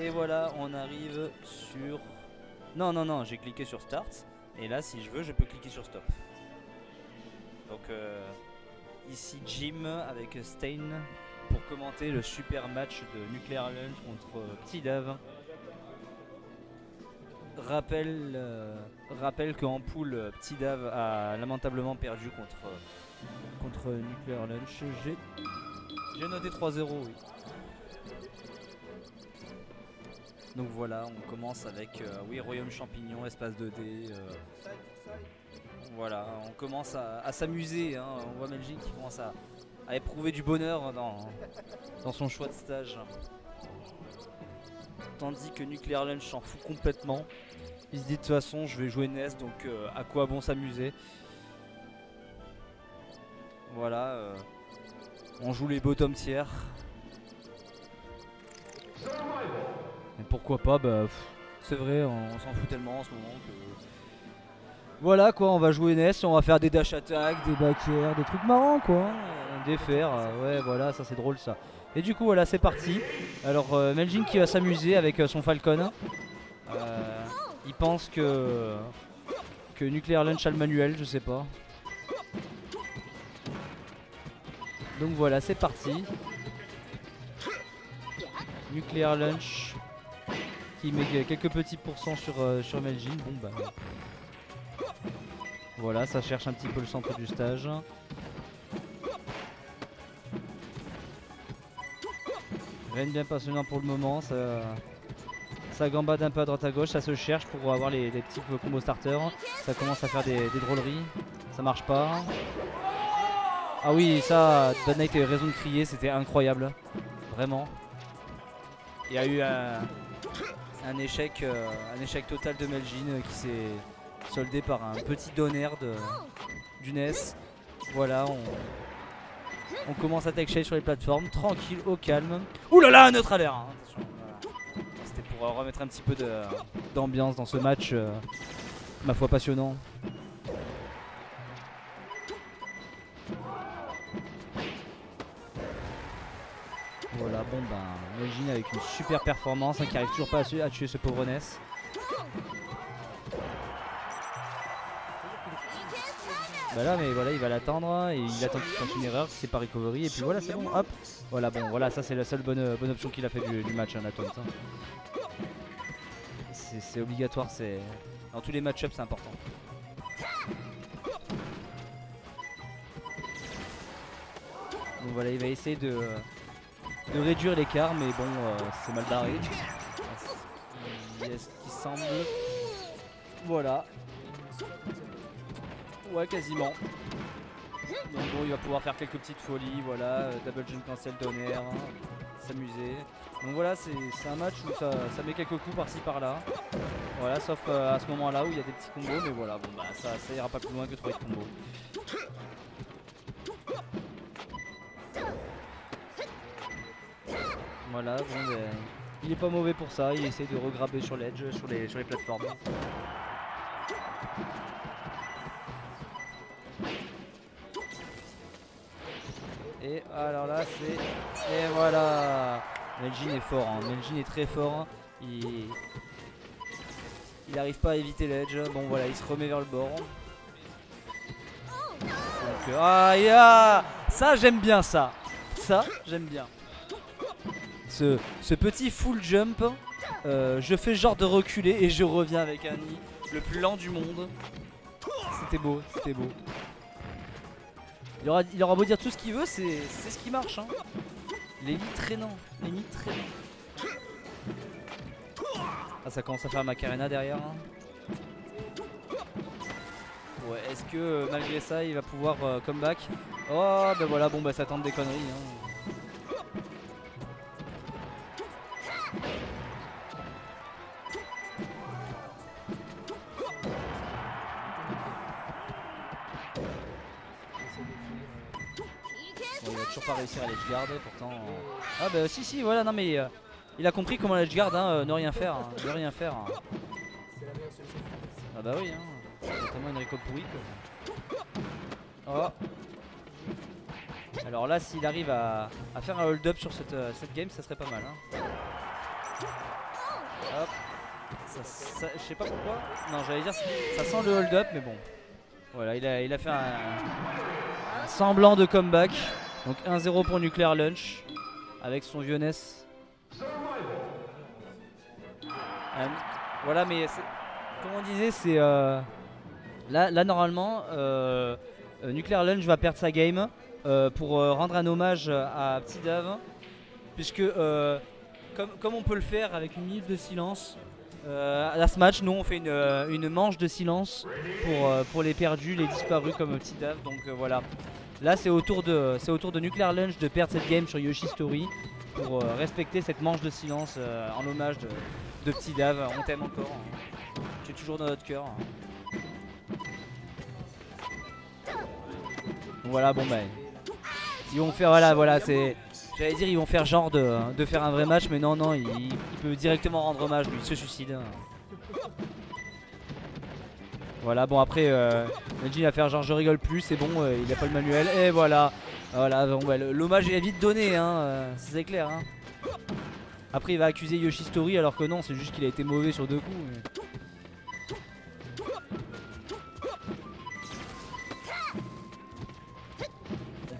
Et voilà, on arrive sur... Non, non, non, j'ai cliqué sur Start. Et là, si je veux, je peux cliquer sur Stop. Donc ici Jim avec Stain pour commenter le super match de Nuclear Lunch contre Petit Dave. Rappelle qu'en poule, Petit Dave a lamentablement perdu contre Nuclear Lunch. J'ai noté 3-0, oui. Donc voilà, on commence avec oui, Royaume Champignon, espace 2D. Voilà, on commence à s'amuser. Hein. On voit Melvin qui commence à éprouver du bonheur dans son choix de stage. Tandis que Nuclear Lunch s'en fout complètement. Il se dit de toute façon je vais jouer NES, donc à quoi bon s'amuser. Voilà, on joue les bottom tiers. Et pourquoi pas, bah c'est vrai, on s'en fout tellement en ce moment que... Voilà quoi, on va jouer NES, on va faire des dash attack, des back air, des trucs marrants quoi. Des fers, ouais voilà, ça c'est drôle ça. Et du coup voilà, c'est parti. Alors Melvin qui va s'amuser avec son Falcon. Il pense que Nuclear Lunch a le manuel, je sais pas. Donc voilà, c'est parti. Nuclear Lunch qui met quelques petits pourcents sur Melvin. Bon bah voilà, ça cherche un petit peu le centre du stage. Rien de bien passionnant pour le moment. Ça gambade un peu à droite à gauche, ça se cherche pour avoir les petits combos starter. Ça commence à faire des drôleries. Ça marche pas. Ah oui, ça, Bad Knight a eu raison de crier, c'était incroyable. Vraiment. Il y a eu un échec total de Melvin qui s'est soldé par un petit donner du NES. Voilà, on commence à tech shade sur les plateformes, tranquille, au calme. Ouh là là, neutre à l'air hein. Voilà. C'était pour remettre un petit peu d'ambiance dans ce match, ma foi passionnant. Voilà, bon ben, Melvin avec une super performance hein, qui arrive toujours pas à tuer ce pauvre NES. Bah là, mais voilà, il va l'attendre et il attend qu'il fasse une erreur, c'est pas recovery et puis voilà, c'est bon, hop. Voilà, bon, voilà, ça c'est la seule bonne option qu'il a fait du match, hein, la taunt. C'est obligatoire, c'est dans tous les match-ups, c'est important. Donc voilà, il va essayer de réduire l'écart, mais bon, c'est mal barré. Est-ce qu'il semble... Voilà. Ouais, quasiment. Donc bon, il va pouvoir faire quelques petites folies, voilà, double jump cancel donner, hein, s'amuser. Donc voilà, c'est un match où ça met quelques coups par-ci par-là. Voilà, sauf à ce moment-là où il y a des petits combos, mais voilà, bon bah ça ira pas plus loin que 3 hits combos. Voilà, bon ben, il est pas mauvais pour ça, il essaie de regrabber sur l'edge, sur les plateformes. Et alors là c'est... Et voilà, Melvin est fort, hein. Melvin est très fort, hein. Il arrive pas à éviter l'edge, bon voilà, il se remet vers le bord. Donc, ah yeah, ça j'aime bien ça j'aime bien. Ce petit full jump, je fais genre de reculer et je reviens avec un nid le plus lent du monde. C'était beau, c'était beau. Il aura beau dire tout ce qu'il veut, c'est ce qui marche. Hein. Les nids traînants, les nids traînants. Ah, ça commence à faire Macarena derrière. Hein. Ouais, est-ce que malgré ça il va pouvoir comeback? Oh ben voilà, bon bah ça tente des conneries. Hein. Bon, il va toujours pas réussir à l'edge guard pourtant. Ah bah si voilà, non mais il a compris comment l'edge guard, hein, ne rien faire, hein, ne rien faire. Hein. Ah bah oui, hein. Notamment une recall pourrie quoi. Oh. Alors là s'il arrive à faire un hold up sur cette game, ça serait pas mal. Hein. Hop. Je sais pas pourquoi. Non, j'allais dire ça sent le hold up, mais bon. Voilà, il a fait un semblant de comeback. Donc 1-0 pour Nuclear Lunch avec son vieux NES. Voilà, mais comme on disait, c'est là normalement Nuclear Lunch va perdre sa game pour rendre un hommage à Petit Dave, puisque comme on peut le faire avec une minute de silence. À ce match, nous on fait une manche de silence pour les perdus, les disparus comme Petit Dave. Donc voilà. Là c'est au tour de Nuclear Lunch de perdre cette game sur Yoshi Story pour respecter cette manche de silence en hommage de Petit Dave. On t'aime encore. Hein. Tu es toujours dans notre cœur. Hein. Voilà, bon bah. Ils vont faire voilà c'est. J'allais dire ils vont faire genre de faire un vrai match, mais non, il peut directement rendre hommage, lui il se suicide. Voilà, bon après Neji va faire genre je rigole plus, c'est bon, il a pas le manuel, et voilà. Voilà, bon, bah, l'hommage est vite donné, hein, c'est clair. Hein. Après il va accuser Yoshi Story alors que non, c'est juste qu'il a été mauvais sur 2 coups. Mais...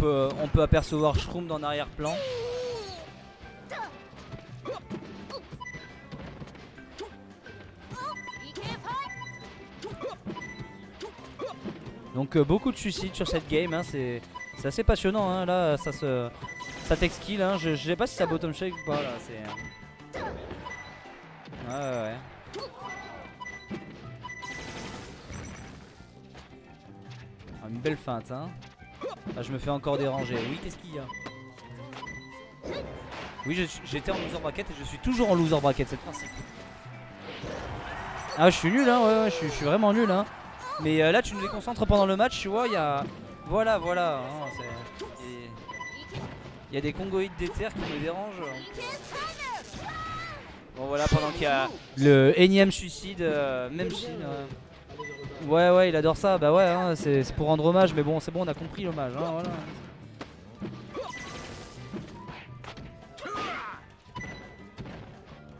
On peut apercevoir Shroom dans l'arrière-plan. Donc beaucoup de suicides sur cette game, hein, c'est assez passionnant. Hein, là, ça t'exkill. Hein, je sais pas si ça bottom shake ou pas. Là, c'est. Ouais. Ah, une belle feinte. Hein. Ah, je me fais encore déranger. Oui, qu'est-ce qu'il y a? Oui, j'étais en loser bracket et je suis toujours en loser bracket, c'est le principe. Ah, je suis nul, hein, ouais, je suis vraiment nul, hein. Mais là, tu nous déconcentres pendant le match, tu vois, il y a. Voilà. Hein, il y a des congoïdes d'éther qui me dérangent. Bon, voilà, pendant qu'il y a le énième suicide, même si. Ouais, il adore ça, bah ouais, hein, c'est pour rendre hommage, mais bon, c'est bon, on a compris l'hommage, hein, voilà.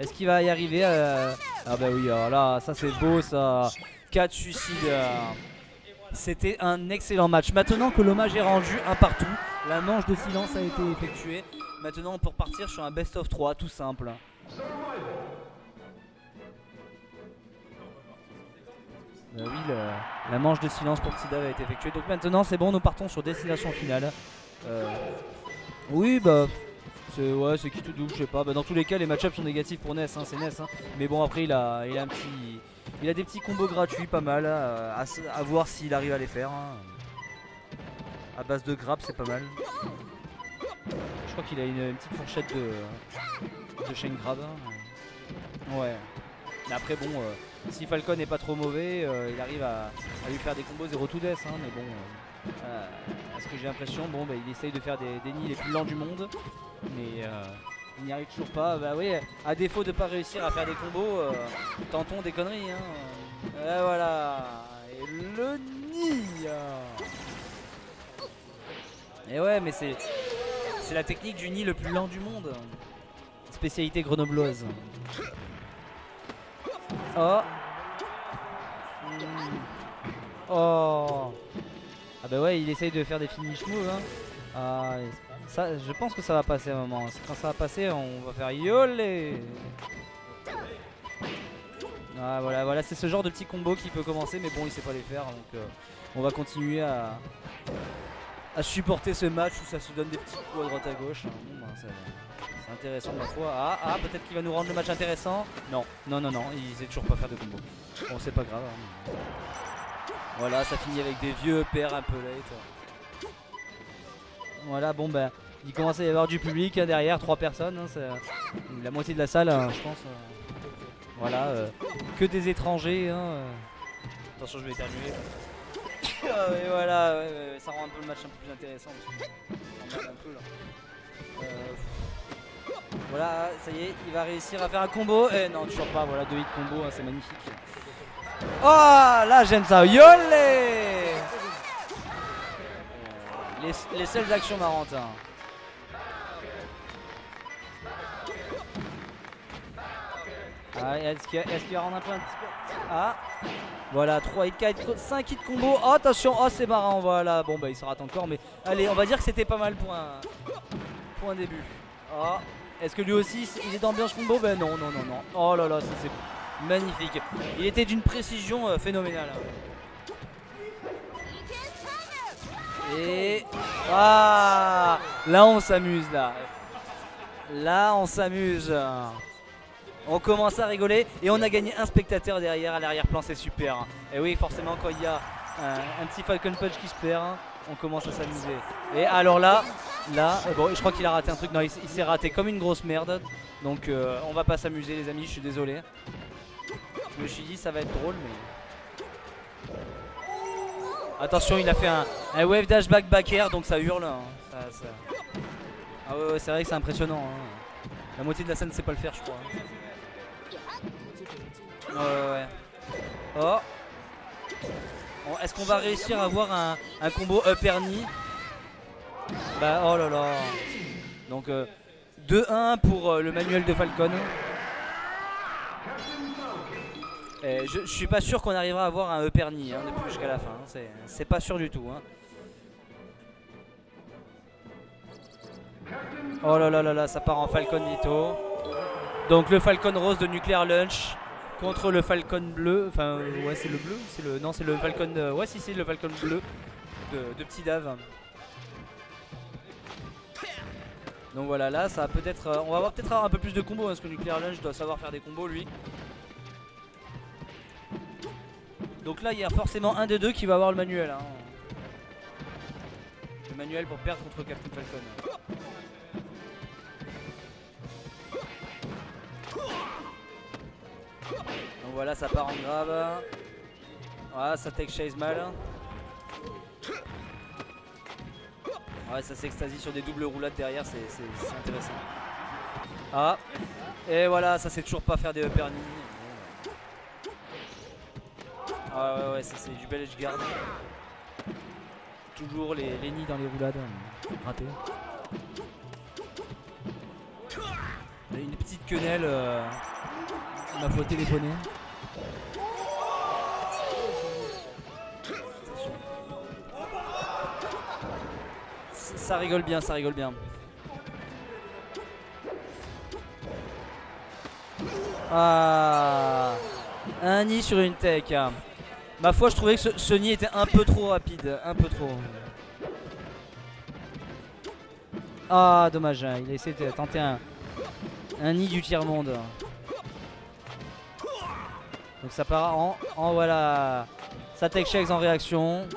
Est-ce qu'il va y arriver Ah bah oui, alors là, ça c'est beau, ça. 4 suicides. C'était un excellent match. Maintenant que l'hommage est rendu, un partout, la manche de silence a été effectuée. Maintenant, on peut repartir sur un best of 3, tout simple. Oui, la manche de silence pour Petit Dave a été effectuée. Donc maintenant, c'est bon, nous partons sur destination finale. Oui, bah. C'est qui tout double, je sais pas. Bah, dans tous les cas, les match-ups sont négatifs pour Ness, hein, c'est Ness. Hein. Mais bon, après, il a des petits combos gratuits, pas mal. À voir s'il arrive à les faire. Hein. À base de grab, c'est pas mal. Je crois qu'il a une petite fourchette de chain grab. Hein. Ouais. Mais après, bon, si Falcon n'est pas trop mauvais, il arrive à lui faire des combos 0 to death. Hein, mais bon, à ce que j'ai l'impression, bon, bah, il essaye de faire des nids les plus lents du monde. Mais il n'y arrive toujours pas. Bah oui, à défaut de pas réussir à faire des combos, tentons des conneries. Hein. Et voilà. Et le nid. Et ouais, mais c'est la technique du nid le plus lent du monde. Spécialité grenobloise. Oh. Oh. Ah bah ouais, il essaye de faire des finish moves. Hein. Ah, ça, je pense que ça va passer à un moment. Quand ça va passer, on va faire yolé. Ah, voilà, c'est ce genre de petit combo qui peut commencer, mais bon, il sait pas les faire. Donc, on va continuer à supporter ce match où ça se donne des petits coups à droite à gauche. Bon, bah, c'est intéressant ma foi. Ah, peut-être qu'il va nous rendre le match intéressant. Non, il sait toujours pas faire de combo. Bon, c'est pas grave. Hein. Voilà, ça finit avec des vieux pairs un peu late. Voilà, bon bah il commence à y avoir du public hein, derrière, 3 personnes, hein, c'est la moitié de la salle, hein, je pense. Voilà, que des étrangers. Hein, Attention, je vais éternuer. Et voilà, ouais, ça rend un peu le match un peu plus intéressant. Ça un peu, là. Voilà, ça y est, il va réussir à faire un combo. Et non, toujours pas, voilà, 2 hits combo, hein, c'est magnifique. Oh, là j'aime ça, yolé. Les seules actions marrantes. Hein. Ah, est-ce qu'il va rendre un peu un petit peu. Ah, voilà, 3 hit 4, 5 hits combo. Oh, attention, oh c'est marrant, voilà. Bon bah il se rate encore, mais allez, on va dire que c'était pas mal pour un début. Oh, est-ce que lui aussi il est d'ambiance combo? Ben non, non, non, non. Oh là là, ça c'est magnifique. Il était d'une précision phénoménale. Et ah, là on s'amuse là. Là on s'amuse. On commence à rigoler et on a gagné un spectateur derrière à l'arrière-plan, c'est super. Et oui, forcément quand il y a un petit Falcon Punch qui se perd, on commence à s'amuser. Et alors là, bon, je crois qu'il a raté un truc. Non, il s'est raté comme une grosse merde. Donc on va pas s'amuser les amis, je suis désolé. Je me suis dit ça va être drôle mais... Attention, il a fait un wave dash back air, donc ça hurle. Hein. Ah ouais, c'est vrai que c'est impressionnant. Hein. La moitié de la scène sait pas le faire je crois. Ouais. Oh. Est-ce qu'on va réussir à avoir un combo up air knee? Bah oh là là. Donc 2-1 pour le manuel de Falcon. Je suis pas sûr qu'on arrivera à avoir un up air knee hein, depuis jusqu'à la fin. Hein. C'est pas sûr du tout. Hein. Oh là là là là, ça part en Falcon Nito. Donc le Falcon Rose de Nuclear Lunch contre le Falcon bleu. Enfin ouais c'est le bleu. Non c'est le Falcon. Ouais si c'est le Falcon bleu de Petit Dave. Donc voilà là ça va peut-être. On va avoir peut-être un peu plus de combos hein, parce que Nuclear Lunch doit savoir faire des combos lui. Donc là il y a forcément un des deux qui va avoir le manuel. Hein. Le manuel pour perdre contre Captain Falcon. Donc voilà ça part en grave. Voilà ça take chase mal. Ouais ça s'extasie sur des doubles roulades derrière, c'est intéressant. Ah et voilà ça sait toujours pas faire des upper knee. Ah ouais ça c'est du bel edge guard. Toujours les nids dans les roulades ratés. Une petite quenelle ma faut téléphoner. Ça rigole bien, ça rigole bien. Ah, un nid sur une tech. Ma foi, je trouvais que ce nid était un peu trop rapide, un peu trop. Ah, dommage, hein. Il a essayé de tenter un nid du tiers-monde. Donc ça part en voilà. Ça tech checks en réaction.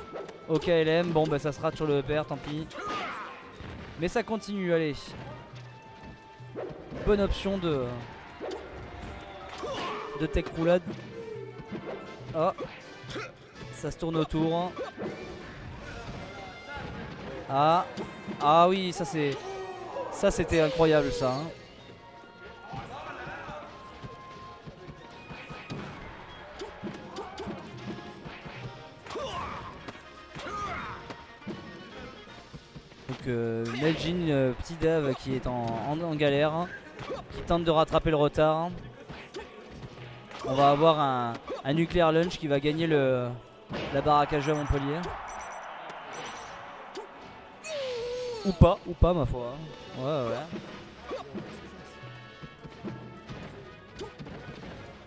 Ok LM, bon bah ça se rate sur le EPR, tant pis. Mais ça continue, allez. Bonne option de tech roulade. Oh. Ça se tourne autour. Ah. Ah oui, ça c'est. Ça c'était incroyable ça. Hein. Donc Meljin, petit Dave qui est en galère, hein, qui tente de rattraper le retard. On va avoir un Nuclear Lunch qui va gagner la baraque à jeu à Montpellier. Ou pas ma foi. Ouais.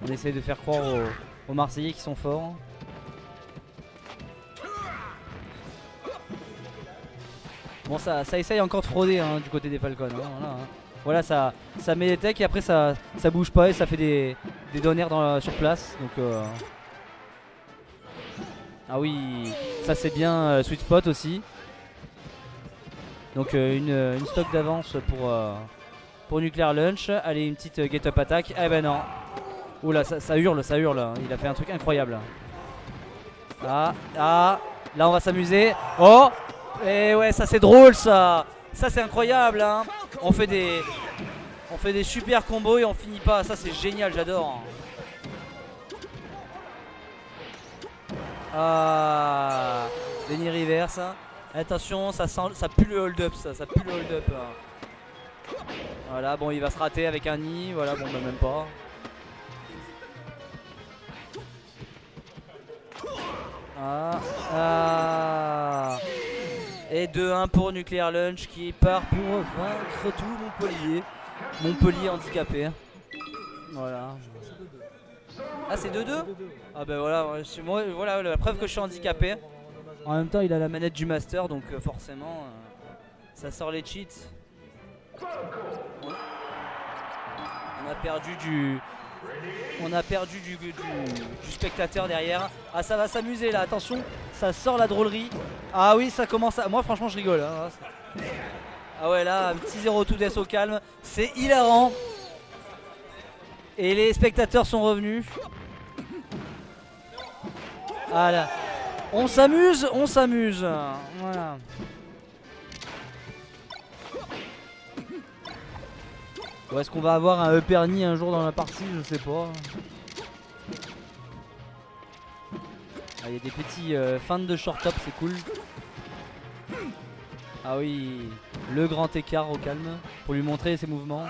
On essaye de faire croire aux Marseillais qui sont forts. Bon ça essaye encore de frauder hein, du côté des Falcons. Hein, voilà ça met des techs et après ça bouge pas et ça fait des donners sur place. Donc ah oui, ça c'est bien sweet spot aussi. Donc une stock d'avance pour Nuclear Lunch. Allez une petite get up attack. Eh ben non. Oula ça hurle. Il a fait un truc incroyable. Ah là on va s'amuser. Oh. Et ouais ça c'est drôle ça. Ça c'est incroyable hein. On fait des super combos et on finit pas. Ça c'est génial, j'adore. Ah, Lenny reverse. Attention, ça pue le hold up, ça pue le hold up. Voilà, bon il va se rater avec un nid, voilà, bon bah même pas. Et 2-1 pour Nuclear Lunch qui part pour vaincre tout Montpellier. Montpellier handicapé. Voilà. Ah, c'est 2-2. Ah ben voilà, moi, voilà la preuve que je suis handicapé. En même temps, il a la manette du master, donc forcément, ça sort les cheats. On a perdu du spectateur derrière. Ah, ça va s'amuser là, attention, ça sort la drôlerie. Ah oui, ça commence à... Moi franchement je rigole hein. Ah ouais, là, un petit 0 tout death au calme, c'est hilarant. Et les spectateurs sont revenus. Ah là, on s'amuse, on s'amuse. Voilà. Ou est-ce qu'on va avoir un Eperny un jour dans la partie? Je sais pas. Ah, il y a des petits fans de short top, c'est cool. Ah oui, le grand écart au calme pour lui montrer ses mouvements.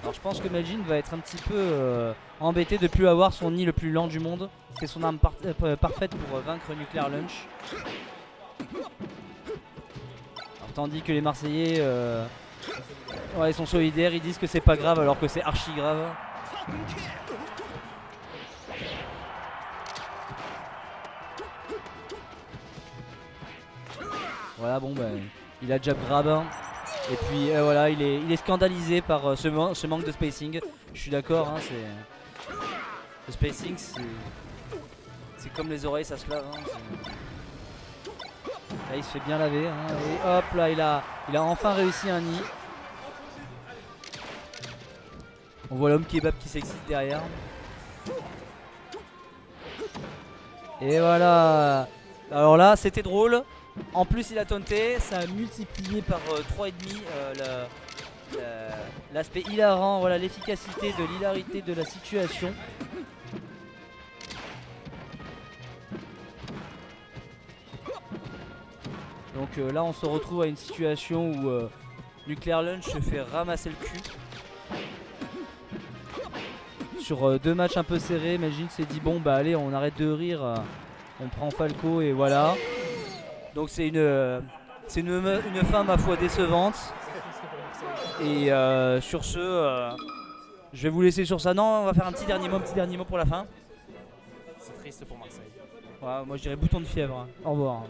Alors je pense que Majin va être un petit peu embêté de ne plus avoir son nid le plus lent du monde. C'est son arme parfaite pour vaincre Nuclear Lunch. Alors, tandis que les Marseillais ouais, ils sont solidaires, ils disent que c'est pas grave alors que c'est archi grave. Voilà, bon ben il a jab grab. Et puis voilà, il est scandalisé par ce manque de spacing. Je suis d'accord, hein, le spacing c'est comme les oreilles, ça se lave. Hein, là il se fait bien laver. Hein, et hop là, il a enfin réussi un nid. On voit l'homme kebab qui s'excite derrière. Et voilà. Alors là, c'était drôle. En plus, il a taunté. Ça a multiplié par 3,5 l'aspect hilarant. Voilà, l'efficacité de l'hilarité de la situation. Donc là, on se retrouve à une situation où Nuclear Lunch se fait ramasser le cul. Sur 2 matchs un peu serrés, Majin s'est dit bon bah allez, on arrête de rire, on prend Falco et voilà. Donc c'est une fin ma foi décevante. Et sur ce, je vais vous laisser sur ça. Non, on va faire un petit dernier mot pour la fin. C'est triste pour Marseille. Ouais, moi je dirais bouton de fièvre. Au revoir.